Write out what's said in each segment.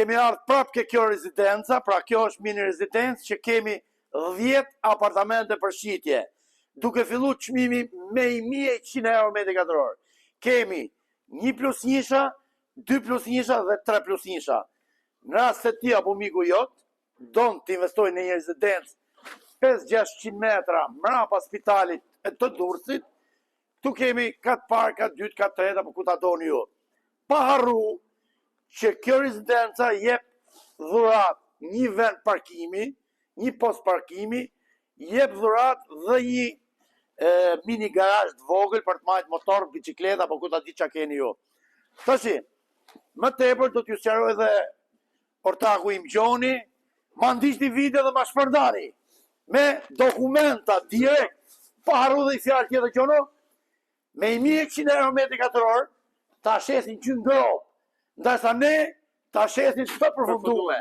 kemi ardhur prapë ke kjo rezidenca, pra kjo është mini rezidencë që kemi 10 apartamente për shitje, duke fillu çmimi me 1100 euro metri katror. Kemi 1+1, 2+1 dhe 3+1. Në rast se ti apo miku jot don të investojë në një rezidencë 5-600 metra mrapa spitalit e të Durrësit, tu kemi kat parë, kat dytë, kat tretë apo ku ta doni ju. Pa harru që kjo rezidenca jep dhurat një vend parkimi, një post parkimi, jep dhurat dhe një mini garazh të vogël për të marrë motor, bicikleta apo ku ta di çka keni ju. Tashi, më tepër do t'ju sqaroj edhe ortaku im Gjoni, ma ndiqni video dhe ma shpërndani me dokumenta direkt, pa harru dhe i fjalë tjetër Gjono, me 1100 euro metri katror, ta shesin që ngrop, ndërsa ne ta shesin që të përfundume.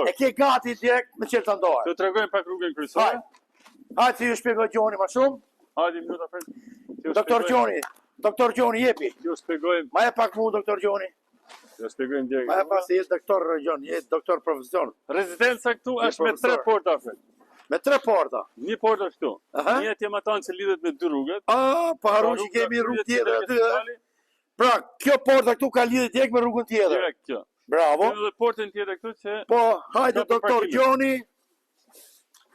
E ke gati direkt me qelë të ndorë. Të tregojmë pak rrugën kryesore. Hajde si ju shpjegoj Gjoni ma shumë. Hajde minuta fred. Doktor Gjoni jepi. Ju shpjegojmë. Ma e pak mu doktor Gjoni. Ju shpjegojmë direkt. Ma e pak se jetë doktor Gjoni, jetë doktor profesion. Rezidenca këtu është me 3 porta fred. Me 3 porta. Një porta këtu. Një tjematan që lidhet me 2 rrugët. Pa harru që kemi rrugë tjetër aty. Pra, kjo porta këtu ka lidhje direkt me rrugën tjetër. Direkt kjo. Bravo. Edhe portën tjetër këtu që po, hajde doktor Gjoni.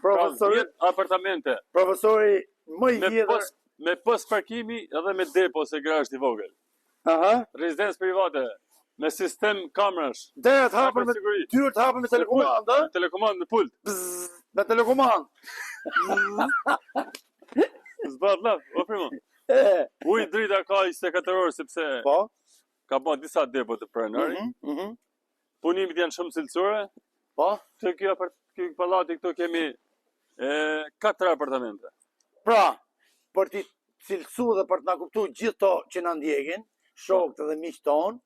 Profesori apartamente. Profesori më i vjetër me post parkimi edhe me depo se grazh i vogël. Rezidencë private me sistem kamerash. Dyert hapen me telekomandë, telekomandë në pult. Me telekomandë. Zbat laf, o primo. Uj drita ka 24 orë sepse ka ba disa depo të prenari. Punimit janë shumë cilësore. Të kjo palati këtu kemi 4 apartamente. Pra, për t'i cilësu dhe për t'na kuptu gjithë to që na ndjekin, shokët dhe miqtë tonë,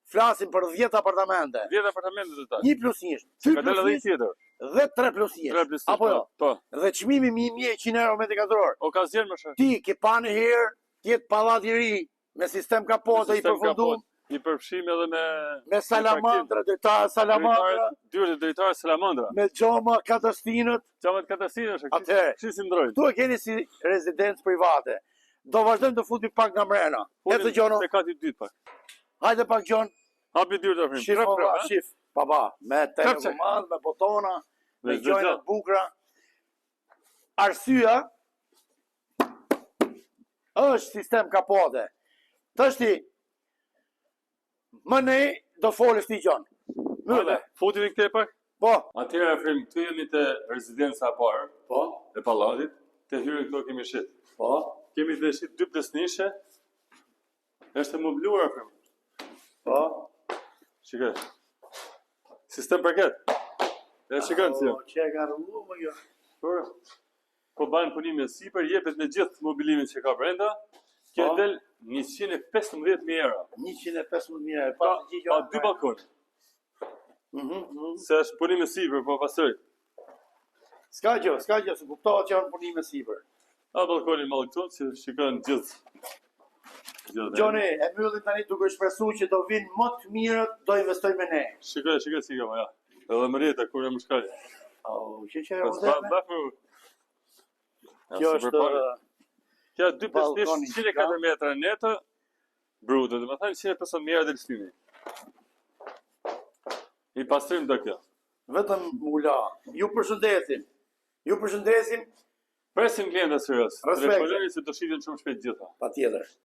flasim për 10 apartamente. 10 apartamente të ta. 1+1, 2+1 dhe 3+1. Apo jo? Dhe çmimi 1100 euro metri katror. Okazion më shë. Ti ke pa në herë, tjetë pallat i ri, me sistem kapote i përfundum. I përfshim edhe me salamandra, drejtar salamandra. Dyrë të drejtar salamandra. Me gjoma katërstinët. Gjomat katërstinët, atëherë, si ndrojnë. Tu e keni si rezidencë private. Do vazhdojmë të futim pak nga mrena. Ecë Gjono. Te kati dytë pak. Hajde pak Gjon. Hapi dyrë të afrim. Shif, baba, me telekomand, me botona, me gjojnat bukra. Arsyeja është sistem kapote. Tashti, më ne do folësh ti Gjon. Futimi këte pak? Po. Atëherë afrim, këtu jemi te rezidenca e parë. Po. E pallatit. Te hyrje këto kemi shit. Po. Kemi dhe shit 2+1. Është mobluar afrim. Po. Shikaj. Sistem parket. E shikon si. Që e ka rrullu më kjo. Po banë punime sipër, jepet me gjithë mobilimin që ka brenda. Kjo del 115.000 euro. 115.000 euro. Ka 2 balkon. Se është punime sipër, po pasoj. S'ka gjë, se kuptohet që janë punime sipër. A balkoni malë këtu, që shikon gjithë. Gjoni, e mbyllim tani duke shpresuar që do vinë më të mirët, do investoj me ne. Shikoj si ka, ja. Edhe më rjeta, kur e më shkaj. Që e vëzeme? Kjo është... Kjo 2+104 metra netë, brutë, dhe më thajnë 150 euro dhe lështimi. I pastrim do kjo. Vetëm ula, ju përshëndesim. Presim klienta serios. Respekte. Telefononi se do shiten shumë shpejt gjitha. Patjetër.